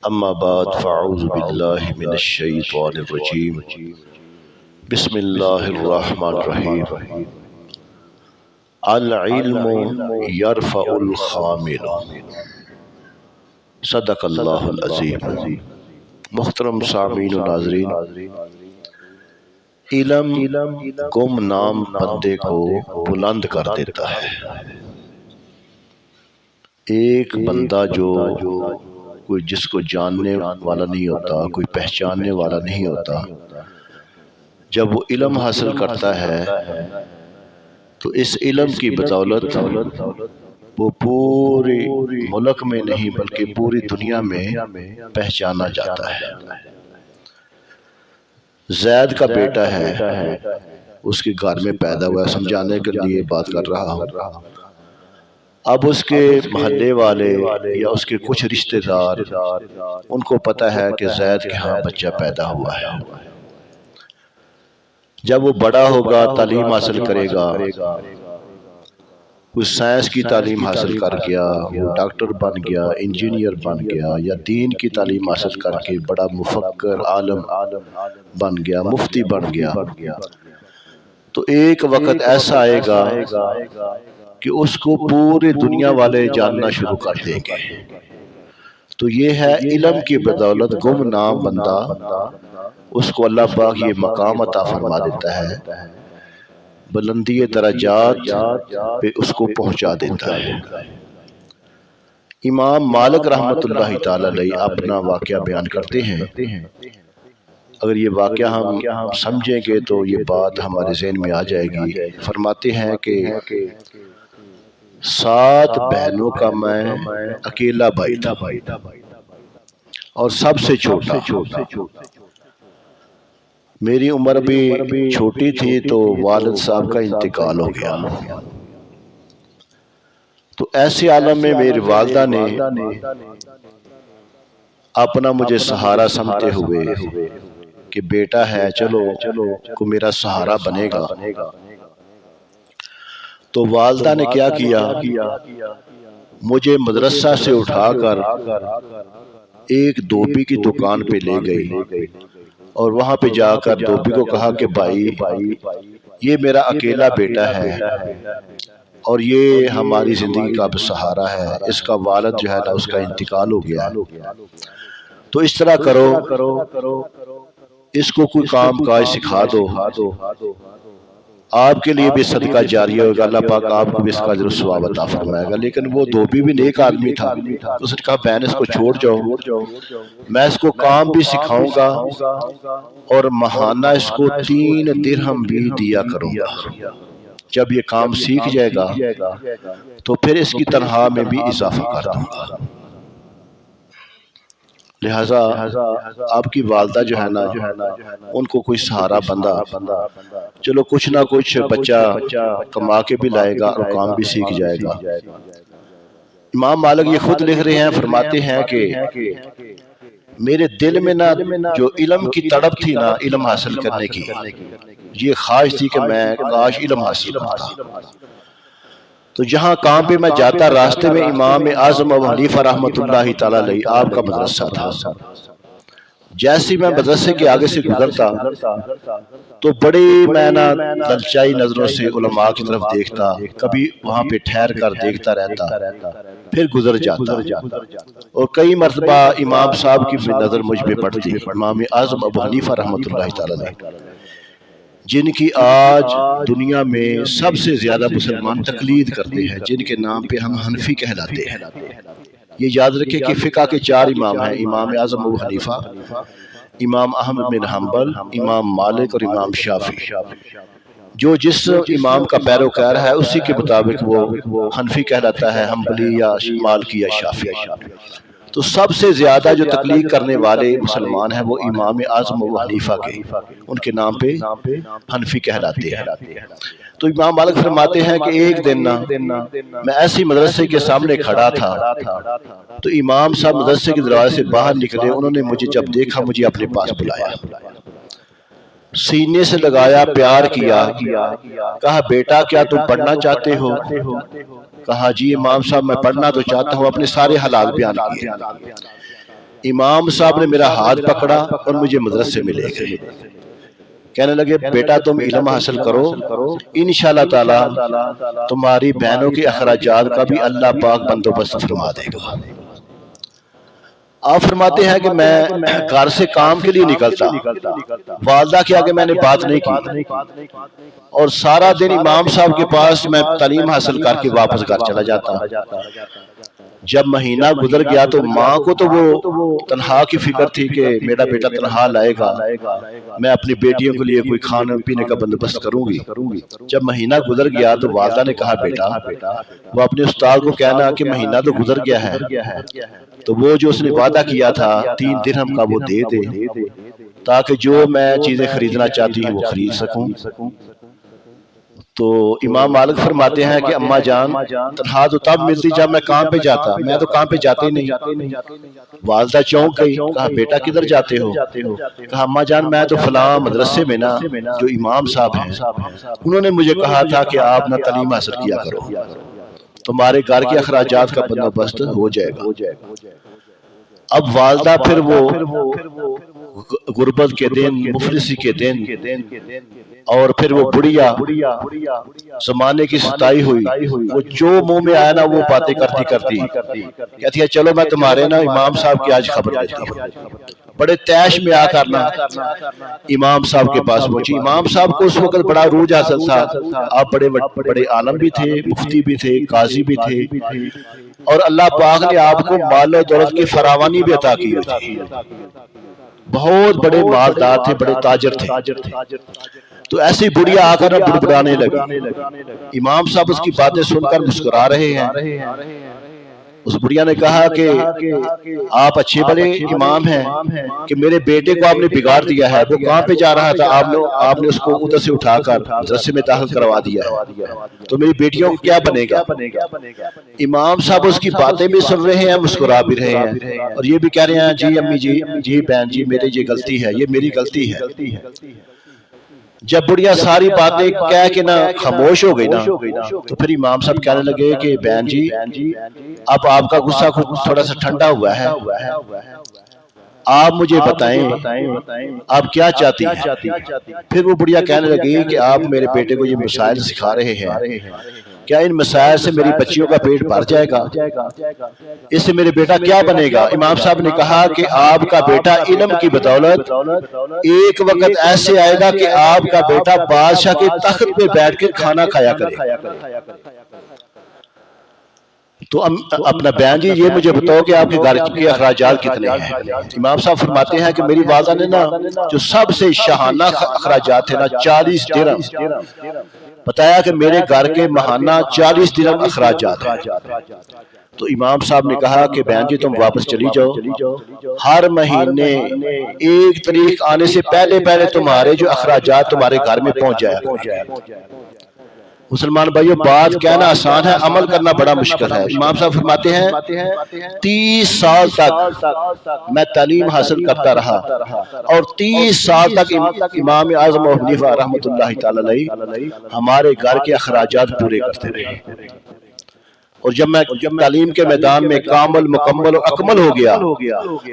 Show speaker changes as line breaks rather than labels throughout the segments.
اما بعد فاعوذ باللہ من الشیطان الرجیم بسم اللہ الرحمن الرحیم العلم یرفع الخامل صدق اللہ العظیم۔ محترم سامعین و ناظرین، علم گمنام بندے کو بلند کر دیتا ہے۔ ایک بندہ جو کوئی جس کو جاننے والا نہیں ہوتا، کوئی پہچاننے والا نہیں ہوتا، جب وہ علم حاصل کرتا ہے تو اس علم کی بدولت وہ پوری ملک میں نہیں بلکہ پوری دنیا میں پہچانا جاتا ہے۔ زید کا بیٹا ہے، اس کے گھر میں پیدا ہوا ہے، سمجھانے کے لیے بات کر رہا ہوں۔ اب اس کے محلے والے یا اس کے کچھ رشتہ دار ان کو پتہ ہے کہ زید کے ہاں بچہ پیدا ہوا ہے۔ جب وہ بڑا ہوگا، تعلیم حاصل کرے گا، کوئی سائنس کی تعلیم حاصل کر گیا، وہ ڈاکٹر بن گیا، انجینئر بن گیا، یا دین کی تعلیم حاصل کر کے بڑا مفکر عالم بن گیا، مفتی بن گیا، تو ایک وقت ایسا آئے گا کہ اس کو پوری دنیا والے جاننا شروع کر دیں گے۔ تو یہ ہے علم کی بدولت گمنام بندہ، اس کو اللہ پاک یہ مقام عطا فرما دیتا ہے، بلندی درجات پہ اس کو پہنچا دیتا ہے۔ امام مالک رحمۃ اللہ تعالی علیہ اپنا واقعہ بیان کرتے ہیں۔ اگر یہ واقعہ ہم سمجھیں گے تو یہ بات ہمارے ذہن میں آ جائے گی۔ فرماتے ہیں کہ 7 بہنوں کا میں اکیلا بھائی تھا اور سب سے چھوٹا۔ میری عمر بھی چھوٹی تھی تو والد صاحب کا انتقال ہو گیا۔ تو ایسے عالم میں میری والدہ نے اپنا مجھے سہارا سمجھتے ہوئے کہ بیٹا ہے، چلو کو میرا سہارا بنے گا، تو والدہ نے کیا کیا، مجھے مدرسہ سے اٹھا کر ایک دھوبی کی دکان پہ لے گئی اور وہاں پہ جا کر دھوبی کو کہا کہ بھائی یہ میرا اکیلا بیٹا ہے اور یہ ہماری زندگی کا سہارا ہے، اس کا والد جو ہے نا اس کا انتقال ہو گیا، تو اس طرح کرو، اس کو کوئی کام کاج سکھا دو، آپ کے لیے بھی صدقہ جاری ہوگا، اللہ پاک آپ کو بھی اس کا اجر و ثواب عطا فرمائے گا۔ لیکن وہ دھوبی بھی نیک آدمی تھا، اس نے کہا بہن اس کو چھوڑ جاؤ، میں اس کو کام بھی سکھاؤں گا اور ماہانہ اس کو 3 درہم بھی دیا کروں گا۔ جب یہ کام سیکھ جائے گا تو پھر اس کی تنخواہ میں بھی اضافہ کر دوں گا۔ لہٰذا آپ کی والدہ جو ہے نا ان کو کوئی سہارا بندہ، چلو کچھ نہ کچھ بچہ کما کے بھی لائے گا اور کام بھی سیکھ جائے گا۔ امام مالک یہ خود لکھ رہے ہیں، فرماتے ہیں کہ میرے دل میں نا جو علم کی تڑپ تھی نا، علم حاصل کرنے کی، یہ خواہش تھی کہ میں کاش علم حاصل کرتا۔ تو جہاں کام پہ میں جاتا، راستے میں امام اعظم ابو حنیفہ رحمۃ اللہ تعالی علیہ آپ کا مدرسہ تھا۔ جیسے میں مدرسے کے آگے سے گزرتا تو بڑی میں نا دلچائی نظروں سے علماء کی طرف دیکھتا، کبھی وہاں پہ ٹھہر کر دیکھتا رہتا، پھر گزر جاتا، اور کئی مرتبہ امام صاحب کی بھی نظر مجھ پہ پڑتی، امام اعظم ابو حنیفہ رحمۃ اللہ تعالی علیہ، جن کی آج دنیا میں سب سے زیادہ مسلمان تقلید کرتے ہیں، جن کے نام پہ ہم حنفی کہلاتے ہیں۔ یہ یاد رکھیں کہ فقہ کے 4 امام ہیں، امام اعظم ابو حنیفہ، امام احمد بن حنبل، امام مالک اور امام شافعی۔ جو جس امام کا پیروکار ہے اسی کے مطابق وہ حنفی کہلاتا ہے، حنبلی یا مالکی یا شافعی۔ تو سب سے زیادہ جو تقلید کرنے والے مسلمان ہیں وہ امام اعظم ابو حنیفہ کے، ان کے نام پہ حنفی کہلاتے ہیں۔ تو امام مالک فرماتے ہیں کہ ایک دن میں ایسی مدرسے کے سامنے کھڑا تھا تو امام صاحب مدرسے کے دروازے سے باہر نکلے، انہوں نے مجھے جب دیکھا مجھے اپنے پاس بلایا، سینے سے لگایا، پیار کیا، کہا بیٹا کیا تم پڑھنا چاہتے ہو؟ کہا جی امام صاحب میں پڑھنا تو چاہتا ہوں، اپنے سارے حالات بیان کیے۔ امام صاحب نے میرا ہاتھ پکڑا اور مجھے مدرسے میں لے گئے، کہنے لگے بیٹا تم علم حاصل کرو، انشاءاللہ تعالی تمہاری بہنوں کے اخراجات کا بھی اللہ پاک بندوبست فرما دے گا۔ آپ فرماتے ہیں کہ میں گھر سے کام کے لیے نکلتا، والدہ کے آگے میں نے بات نہیں کی، اور سارا دن امام صاحب کے پاس میں تعلیم حاصل کر کے واپس گھر چلا جاتا۔ جب مہینہ گزر گیا تو ماں کو تو وہ تنہا کی فکر تھی کہ میرا بیٹا تنہا لائے گا، میں اپنی بیٹیوں کے لیے کوئی کھانے پینے کا بندوبست کروں گی۔ جب مہینہ گزر گیا تو والدہ نے کہا بیٹا وہ اپنے استاد کو کہنا کہ مہینہ تو گزر گیا ہے، تو وہ جو اس نے وعدہ کیا تھا 3 درہم کا وہ دے دے، تاکہ جو میں چیزیں خریدنا چاہتی ہوں وہ خرید سکوں۔ تو امام مالک فرماتے ہیں کہ اماں جان تنہا تو تب ملتی جب میں کام پہ جاتا، میں تو کام پہ جاتے ہی نہیں۔ والدہ چونک گئی، کہا بیٹا کدھر جاتے ہو؟ کہا اماں جان میں تو فلاں مدرسے میں نا جو امام صاحب ہیں انہوں نے مجھے کہا تھا کہ آپ نہ تعلیم حاصل کیا کرو، تمہارے گھر کے اخراجات کا بندوبست ہو جائے گا۔ اب والدہ پھر وہ غربت کے دن، مفلسی کے دن، اور پھر وہ بڑھیا زمانے کی ستائی ہوئی، وہ جو منہ میں آیا نا وہ باتیں کرتی کہتی ہے چلو میں تمہارے نا امام صاحب کی آج خبر لیتی ہوں۔ بڑے تیش میں آ کر نا امام صاحب کے پاس پہنچی۔ امام صاحب کو اس وقت بڑا عروج حاصل تھا، آپ بڑے عالم بھی تھے، مفتی بھی تھے، قاضی بھی تھے، اور اللہ پاک نے آپ کو مال و دولت کی فراوانی بھی عطا کی تھی، بہت بڑے مالدار تھے، بڑے تاجر تھے۔ تو ایسی بڑھیا آ کر بڑبڑانے لگی۔ امام صاحب اس کی باتیں سن کر مسکرا رہے ہیں۔ اس بڑھیا نے کہا کہ آپ اچھے بڑے امام ہیں کہ میرے بیٹے کو آپ نے بگاڑ دیا ہے، وہ کہاں پہ جا رہا تھا، آپ نے اس کو ادھر سے اٹھا کر مدرسے میں داخل کروا دیا ہے، تو میری بیٹیوں کو کیا بنے گا؟ امام صاحب اس کی باتیں بھی سن رہے ہیں، مسکرا بھی رہے ہیں، اور یہ بھی کہہ رہے ہیں جی امی جی بہن جی میری یہ غلطی ہے، یہ میری غلطی ہے۔ جب بڑھیا ساری باتیں کہہ کے نا خاموش ہو گئی نا تو پھر امام صاحب کہنے لگے کہ بہن جی اب آپ کا غصہ تھوڑا سا ٹھنڈا ہوا ہے، آپ مجھے بتائیں آپ کیا چاہتی ہیں؟ پھر وہ بڑھیا کہنے لگی کہ آپ میرے بیٹے کو یہ مسائل سکھا رہے ہیں، کیا ان مسائل سے میری بچیوں کا پیٹ بھر جائے گا؟ اس سے میرے بیٹا کیا بنے گا؟ امام صاحب نے کہا کہ آپ کا بیٹا علم کی بدولت ایک وقت ایسے آئے گا کہ آپ کا بیٹا بادشاہ کے تخت پہ بیٹھ کے کھانا کھایا کرے۔ تو اپنا بیان جی یہ مجھے بتاؤ کہ آپ کے گھر کے اخراجات کتنے ہیں؟ امام صاحب فرماتے ہیں کہ میری والدہ نے نا جو سب سے شاہانہ اخراجات تھے نا 40 درہم بتایا کہ میرے گھر کے ماہانہ 40 درہم اخراجات ہیں۔ تو امام صاحب نے کہا کہ بہن جی تم واپس چلی جاؤ، ہر مہینے 1 تاریخ آنے سے پہلے تمہارے جو اخراجات تمہارے گھر میں پہنچ جایا۔ مسلمان بھائیو بات کہنا آسان ہے، عمل کرنا بڑا مشکل ہے۔ امام صاحب فرماتے ہیں 30 سال تک میں تعلیم حاصل کرتا رہا، اور 30 سال تک امام اعظم ابو حنیفہ رحمۃ اللہ تعالی علیہ ہمارے گھر کے اخراجات پورے کرتے رہے۔ اور جب میں تعلیم کے میدان میں کامل مکمل اور اکمل ہو گیا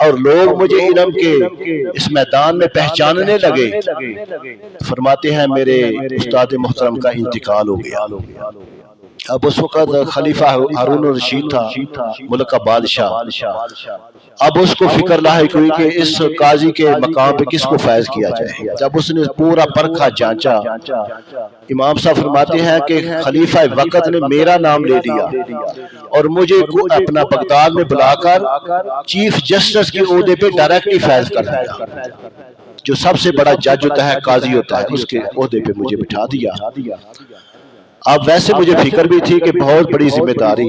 اور لوگ مجھے علم کے اس میدان میں پہچاننے لگے، فرماتے ہیں میرے استاد محترم کا انتقال ہو گیا۔ اب اس وقت خلیفہ ہارون الرشید تھا، ملک کا بادشاہ۔ اب اس کو فکر لاحق ہوئی کہ اس قاضی کے مقام پہ کس کو فائز کیا جائے۔ جب اس نے پورا پرکھا جانچا، امام صاحب فرماتے ہیں کہ خلیفہ وقت نے میرا نام لے لیا اور مجھے اپنا بغداد میں بلا کر چیف جسٹس کے عہدے پہ ڈائریکٹلی فائز کر دیا۔ جو سب سے بڑا جج ہوتا ہے، قاضی ہوتا ہے، اس کے عہدے پہ مجھے بٹھا دیا۔ اب ویسے مجھے فکر بھی تھی کہ بہت بڑی ذمہ داری،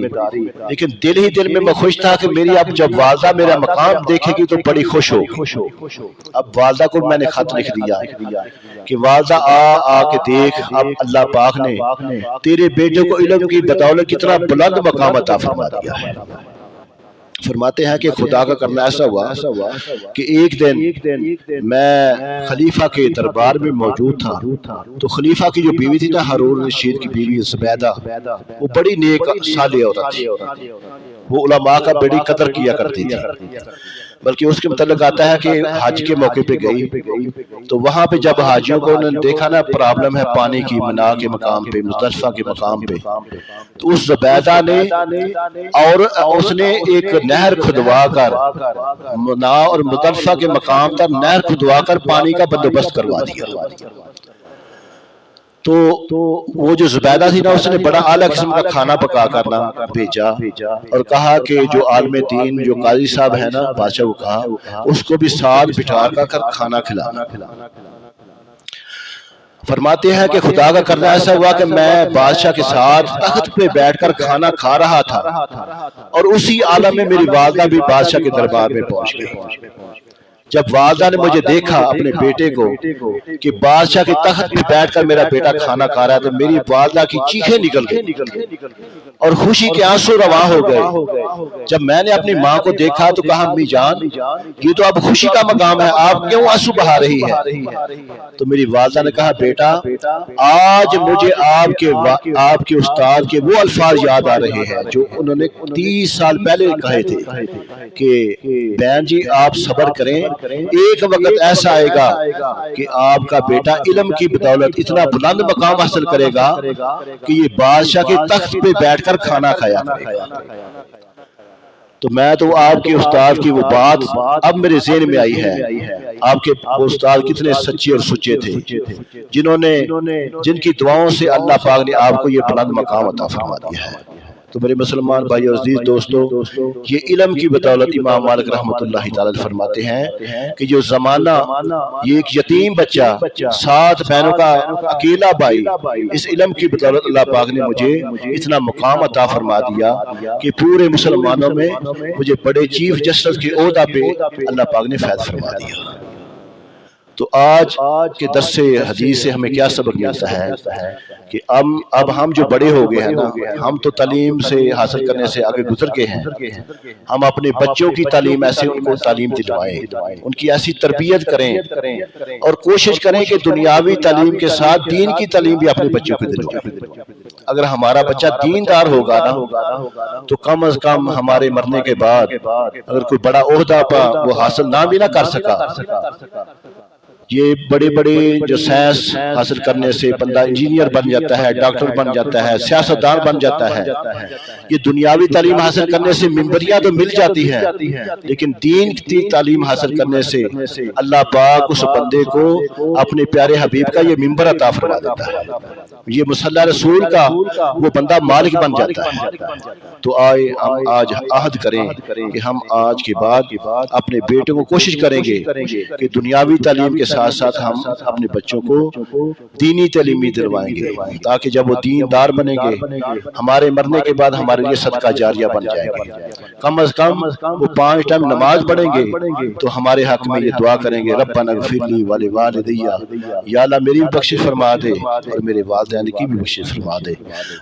لیکن دل ہی دل میں میں خوش تھا کہ میری اب جب والدہ میرا مقام دیکھے گی تو بڑی خوش ہوگی۔ اب والدہ کو میں نے خط لکھ دیا کہ والدہ آ کے دیکھ، اب اللہ پاک نے تیرے بیٹے کو علم کی بدولت کتنا بلند مقام عطا فرما دیا ہے۔ فرماتے ہیں کہ خدا کا کرنا ایسا ہوا کہ ایک دن میں خلیفہ کے دربار میں موجود تھا، تو خلیفہ کی جو بیوی تھی نا، ہارون رشید کی بیوی زبیدہ، وہ بڑی نیک صالح عورت تھی، وہ علماء کا بڑی قدر کیا کرتی تھی۔ بلکہ اس کے متعلق آتا ہے کہ حج کے موقع پہ گئی تو وہاں پہ جب حاجیوں کو انہوں نے دیکھا نا پرابلم ہے پانی کی، منا کے مقام پہ، مزدلفہ کے مقام پہ، تو اس زبیدہ نے اور اس نے ایک نہر کھدوا کر منا اور مزدلفہ کے مقام تک نہر کھدوا کر پانی کا بندوبست کروا دیا۔ تو وہ جو زبیدہ تھی نا، اس نے بڑا اعلیٰ قسم کا کھانا پکا کر نا بھیجا اور کہا کہ جو عالم دین جو قاضی صاحب ہے نا، بادشاہ کو کہا اس کو بھی ساتھ بٹھا کر کھانا کھلانا۔ فرماتے ہیں کہ خدا کا کرنا ایسا ہوا کہ میں بادشاہ کے ساتھ تخت پہ بیٹھ کر کھانا کھا رہا تھا اور اسی عالم میں میری والدہ بھی بادشاہ کے دربار میں پہنچ گئی۔ جب والدہ نے مجھے دیکھا اپنے بیٹے کو کہ بادشاہ کے تخت پہ بیٹھ کر میرا بیٹا کھانا کھا رہا ہے، تو میری والدہ کی چیخیں نکل گئی اور خوشی کے آنسو رواں ہو گئے۔ جب میں نے اپنی ماں کو دیکھا تو کہا امی جان، یہ تو اب خوشی کا مقام ہے، آپ کیوں آنسو بہا رہی ہے؟ تو میری والدہ نے کہا بیٹا، آج مجھے آپ کے استاد کے وہ الفاظ یاد آ رہے ہیں جو انہوں نے 30 سال پہلے کہے تھے کہ بہن جی آپ صبر کریں، ایک وقت ایسا آئے گا کہ آپ کا بیٹا علم کی بدولت اتنا بلند مقام حاصل کرے گا کہ یہ بادشاہ کے تخت پہ بیٹھ کر کھانا کھایا کرے گا۔ تو میں تو آپ کے استاد کی وہ بات اب میرے ذہن میں آئی ہے، آپ کے استاد کتنے سچے اور سچے تھے، جن کی دعاؤں سے اللہ پاک نے آپ کو یہ بلند مقام عطا فرما دیا ہے۔ تو میرے مسلمان بھائی اور عزیز دوستو، یہ علم کی بدولت امام مالک رحمۃ اللہ تعالی فرماتے ہیں کہ جو زمانہ یہ ایک یتیم بچہ 7 بہنوں کا اکیلا بھائی، اس علم کی بدولت اللہ پاک نے مجھے اتنا مقام عطا فرما دیا کہ پورے مسلمانوں میں مجھے بڑے چیف جسٹس کے عہدہ پہ اللہ پاک نے فیض فرما دیا۔ تو آج کے درس حدیث سے ہمیں کیا سبق ملتا ہے کہ اب ہم جو بڑے ہو گئے ہیں نا، ہم تو تعلیم سے حاصل کرنے سے آگے گزر گئے ہیں، ہم اپنے بچوں کی تعلیم ایسے ان کو تعلیم دلوائیں، ان کی ایسی تربیت کریں اور کوشش کریں کہ دنیاوی تعلیم کے ساتھ دین کی تعلیم بھی اپنے بچوں کو دلوائیں۔ اگر ہمارا بچہ دیندار ہوگا نا تو کم از کم ہمارے مرنے کے بعد اگر کوئی بڑا عہدہ وہ حاصل نہ بھی نہ کر سکا، یہ بڑے بڑے جو سائنس حاصل کرنے سے بندہ انجینئر بن جاتا ہے، ڈاکٹر بن جاتا ہے، سیاستدان بن جاتا ہے، یہ دنیاوی تعلیم حاصل کرنے سے ممبریاں تو مل جاتی ہیں، لیکن دین کی تعلیم حاصل کرنے سے اللہ پاک اس بندے کو اپنے پیارے حبیب کا یہ ممبر عطا فرما دیتا ہے، یہ مصلی رسول کا وہ بندہ مالک بن جاتا ہے۔ تو آئے ہم آج عہد کریں کہ ہم آج کے بعد اپنے بیٹوں کو کوشش کریں گے کہ دنیاوی تعلیم کے ساتھ ساتھ ہم اپنے بچوں کو دینی تعلیمی دلوائیں گے، تاکہ جب وہ دیندار بنیں گے ہمارے مرنے کے بعد ہمارے لیے صدقہ جاریہ بن جائے گا۔ کم از کم وہ 5 ٹائم نماز پڑھیں گے تو ہمارے حق میں یہ دعا کریں گے ربنا اغفر لی ولوالدی، یا اللہ میری بھی بخشش فرما دے اور میرے والدین کی بھی بخشش فرما دے۔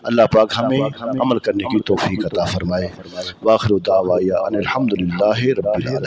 اللہ پاک ہمیں عمل کرنے کی توفیق عطا فرمائے۔ وآخر دعوانا ان الحمدللہ رب العالمین۔